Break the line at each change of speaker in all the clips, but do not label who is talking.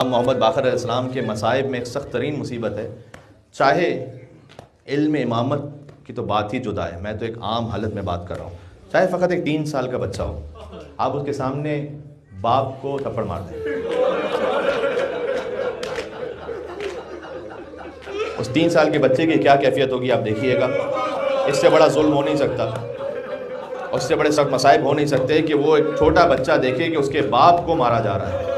محمد باقر علیہ السلام کے مصائب میں ایک سخت ترین مصیبت ہے، چاہے علم امامت کی تو بات ہی جدا ہے، میں تو ایک عام حالت میں بات کر رہا ہوں، چاہے فقط ایک 3 سال کا بچہ ہو، آپ اس کے سامنے باپ کو تھپڑ مار دیں، اس 3 سال کے بچے کی کیا کیفیت ہوگی آپ دیکھیے گا۔ اس سے بڑا ظلم ہو نہیں سکتا، اس سے بڑے سخت مصائب ہو نہیں سکتے کہ وہ ایک چھوٹا بچہ دیکھے کہ اس کے باپ کو مارا جا رہا ہے۔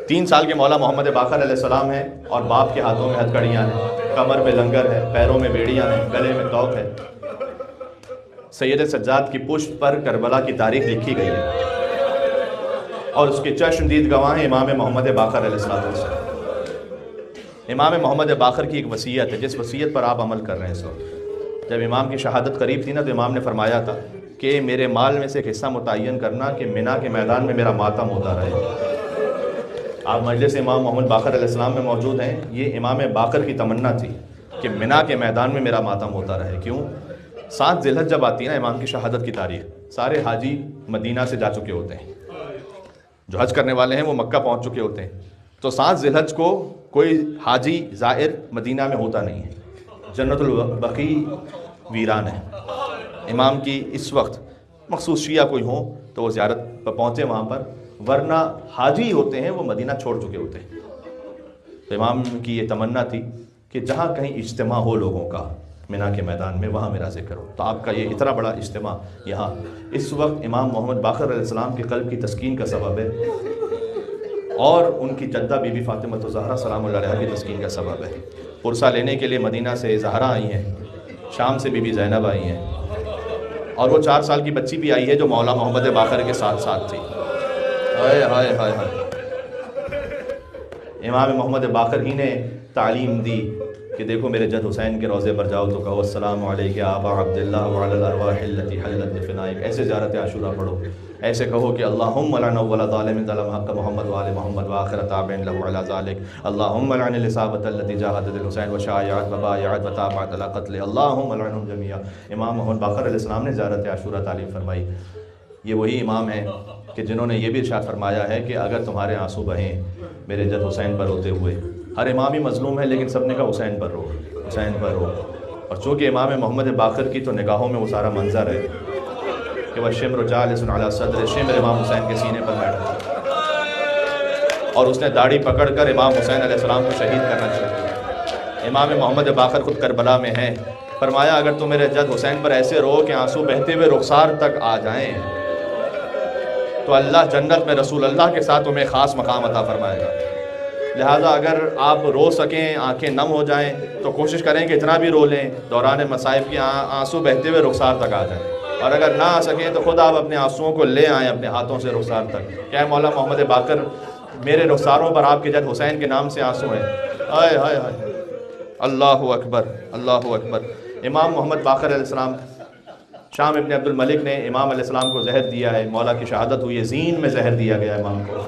3 سال کے مولا محمد باقر علیہ السلام ہیں اور باپ کے ہاتھوں میں ہتھکڑیاں ہیں، کمر میں لنگر ہے، پیروں میں بیڑیاں ہیں، گلے میں توق ہے۔ سید سجاد کی پشت پر کربلا کی تاریخ لکھی گئی ہے اور اس کے چشمدید گواہ ہیں امام محمد باقر علیہ السلام۔ امام محمد باقر کی ایک وصیت ہے جس وصیت پر آپ عمل کر رہے ہیں اس وقت۔ جب امام کی شہادت قریب تھی نا تو امام نے فرمایا تھا کہ میرے مال میں سے ایک حصہ متعین کرنا کہ منا کے میدان میں میرا ماتم ہوتا رہے۔ آپ مجلس امام محمد باقر علیہ السلام میں موجود ہیں، یہ امام باقر کی تمنا تھی کہ منا کے میدان میں میرا ماتم ہوتا رہے۔ کیوں؟ 7 ذی الحجہ جب آتی ہے نا امام کی شہادت کی تاریخ، سارے حاجی مدینہ سے جا چکے ہوتے ہیں، جو حج کرنے والے ہیں وہ مکہ پہنچ چکے ہوتے ہیں، تو 7 ذی الحجہ کو کوئی حاجی زائر مدینہ میں ہوتا نہیں ہے، جنت البقیع ویران ہے۔ امام کی اس وقت مخصوص شیعہ کوئی ہوں تو وہ زیارت پر پہنچے وہاں پر، ورنہ حاجی ہوتے ہیں وہ مدینہ چھوڑ چکے ہوتے ہیں۔ تو امام کی یہ تمنا تھی کہ جہاں کہیں اجتماع ہو لوگوں کا منا کے میدان میں وہاں میرا ذکر ہو، تو آپ کا یہ اتنا بڑا اجتماع یہاں اس وقت امام محمد باقر علیہ السلام کے قلب کی تسکین کا سبب ہے، اور ان کی جدہ بی بی فاطمہ الزہرا سلام اللہ علیہا کی تسکین کا سبب ہے۔ پرسہ لینے کے لیے مدینہ سے زہرا آئی ہیں، شام سے بی بی زینب آئی ہیں، اور وہ 4 سال کی بچی بھی آئی ہے جو مولا محمد باقر کے ساتھ ساتھ تھی۔ ہائے ہائے ہائے ہائے، امام محمد باقر ہی نے تعلیم دی کہ دیکھو میرے جد حسین کے روضے پر جاؤ تو کہو السلام علیک یا ابا عبداللہ وعلی الارواح التي حلت بفنائک، ایسے زیارت عاشورہ پڑھو، ایسے کہو کہ اللہم لعن اول ظالم ظلم حق محمد وآل محمد وآخر تابع له علی ذلك، اللہم لعن الإصابة التي جاہدت الحسین وشایعت وبایعت وتابعت علی قتل، اللہم لعنهم جميعا۔ امام محمد باقر علیہ السلام نے زیارت عاشورہ تعلیم فرمائی۔ یہ وہی امام ہیں کہ جنہوں نے یہ بھی ارشاد فرمایا ہے کہ اگر تمہارے آنسو بہیں میرے جد حسین پر ہوتے ہوئے، ہر امام ہی مظلوم ہے لیکن سب نے کہا حسین پر رو، حسین پر رو، اور چونکہ امام محمد باقر کی تو نگاہوں میں وہ سارا منظر ہے کہ وہ شمر جالس علی صدر، شمر امام حسین کے سینے پر بیٹھا اور اس نے داڑھی پکڑ کر امام حسین علیہ السلام کو شہید کرنا چاہیے۔ امام محمد باقر خود کربلا میں ہیں، فرمایا اگر تم میرے جد حسین پر ایسے رو کہ آنسو بہتے ہوئے رخسار تک آ جائیں تو اللہ جنت میں رسول اللہ کے ساتھ تمہیں خاص مقام عطا فرمائے گا۔ لہٰذا اگر آپ رو سکیں، آنکھیں نم ہو جائیں تو کوشش کریں کہ اتنا بھی رو لیں دوران مصائب کی آنسو بہتے ہوئے رخسار تک آ جائیں، اور اگر نہ آ سکیں تو خود آپ اپنے آنسوؤں کو لے آئیں اپنے ہاتھوں سے رخسار تک، کیا مولا محمد باقر میرے رخساروں پر آپ کے جد حسین کے نام سے آنسو ہیں۔ ہائے ہائے ہائے، اللہ اکبر اللہ اکبر۔ امام محمد باقر علیہ السلام، شام ابن عبد الملک نے امام علیہ السلام کو زہر دیا ہے، مولا کی شہادت ہوئی ہے، زین میں زہر دیا گیا امام کو۔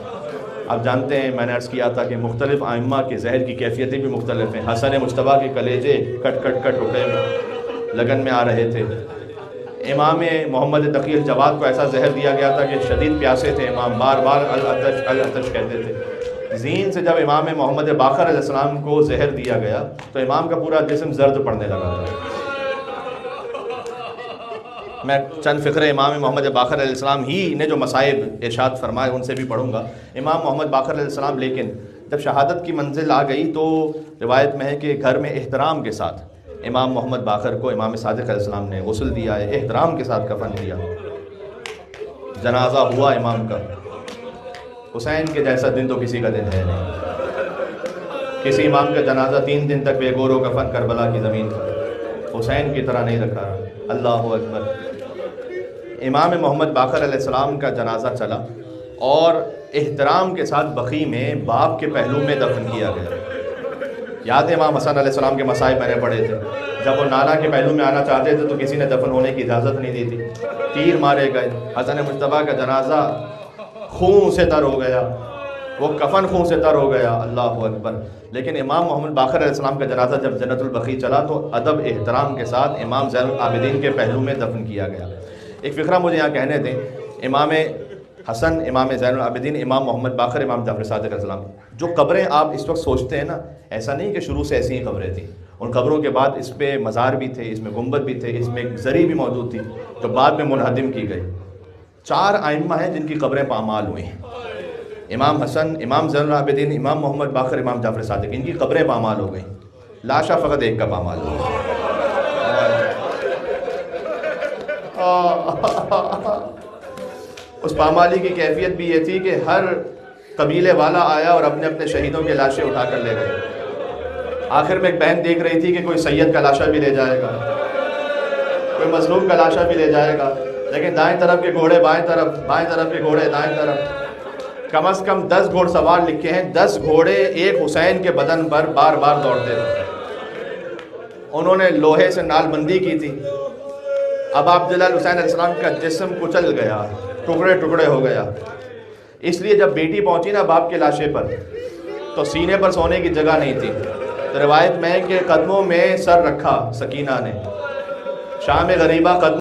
آپ جانتے ہیں میں نے عرض کیا تھا کہ مختلف ائمہ کے زہر کی کیفیتیں بھی مختلف ہیں۔ حسن مجتبیٰ کے کلیجے کٹ کٹ کٹ رکے لگن میں آ رہے تھے، امام محمد تقی الجواد کو ایسا زہر دیا گیا تھا کہ شدید پیاسے تھے، امام بار بار العطش العطش کہتے تھے۔ زین سے جب امام محمد باقر علیہ السلام کو زہر دیا گیا تو امام کا پورا جسم زرد پڑنے لگا تھا۔ میں چند فقرے امام محمد باقر علیہ السلام ہی نے جو مصائب ارشاد فرمائے ان سے بھی پڑھوں گا۔ امام محمد باقر علیہ السلام لیکن جب شہادت کی منزل آ گئی تو روایت میں ہے کہ گھر میں احترام کے ساتھ امام محمد باقر کو امام صادق علیہ السلام نے غسل دیا ہے، احترام کے ساتھ کفن دیا، جنازہ ہوا امام کا۔ حسین کے جیسا دن تو کسی کا دن ہے نہیں، کسی امام کا جنازہ 3 دن تک بے گور و کفن کربلا کی زمین پر حسین کی طرح نہیں رکھا۔ اللہ اکبر۔ امام محمد باقر علیہ السلام کا جنازہ چلا اور احترام کے ساتھ بقیع میں باپ کے پہلو میں دفن کیا گیا۔ یاد ہے امام حسن علیہ السلام کے مصائب میں نے پڑھے تھے، جب وہ نانا کے پہلو میں آنا چاہتے تھے تو کسی نے دفن ہونے کی اجازت نہیں دی تھی، تیر مارے گئے، حسن مجتبیٰ کا جنازہ خون سے تر ہو گیا، وہ کفن خون سے تر ہو گیا۔ اللہ اکبر۔ لیکن امام محمد باقر علیہ السلام کا جنازہ جب جنت البقیع چلا تو ادب احترام کے ساتھ امام زین العابدین کے پہلو میں دفن کیا گیا۔ ایک فقرہ مجھے یہاں کہنے دیں، امام حسن امام زین العابدین، امام محمد باقر، امام جعفر صادق علیہ السلام. جو قبریں آپ اس وقت سوچتے ہیں نا، ایسا نہیں کہ شروع سے ایسی ہی قبریں تھیں. ان قبروں کے بعد اس پہ مزار بھی تھے، اس میں گنبد بھی تھے، اس میں ایک زری بھی موجود تھی جو بعد میں منہدم کی گئی. 4 ائمہ ہیں جن کی قبریں پامال ہوئی ہیں. امام حسن، امام زین العابدین، امام محمد باقر، امام جعفر صادق، ان کی قبریں پامال ہو گئیں. لاشا فقط ایک کا پامال ہو گئی. اس پامالی کی کیفیت بھی یہ تھی کہ ہر قبیلے والا آیا اور اپنے اپنے شہیدوں کے لاشیں اٹھا کر لے گئے. آخر میں ایک بہن دیکھ رہی تھی کہ کوئی سید کا لاشا بھی لے جائے گا، کوئی مظلوم کا لاشا بھی لے جائے گا، لیکن دائیں طرف کے گھوڑے بائیں طرف، بائیں طرف کے گھوڑے دائیں طرف. کم از کم 10 گھوڑ سوار لکھے ہیں، 10 گھوڑے ایک حسین کے بدن پر بار بار دوڑتے تھے. انہوں نے لوہے سے نال بندی کی تھی. اب عبداللہ حسین علیہ السلام کا جسم کچل گیا، ٹکڑے ٹکڑے ہو گیا. اس لیے جب بیٹی پہنچی نا باپ کے لاشے پر، تو سینے پر سونے کی جگہ نہیں تھی. تو روایت میں کہ قدموں میں سر رکھا سکینہ نے. شام غریبہ قدم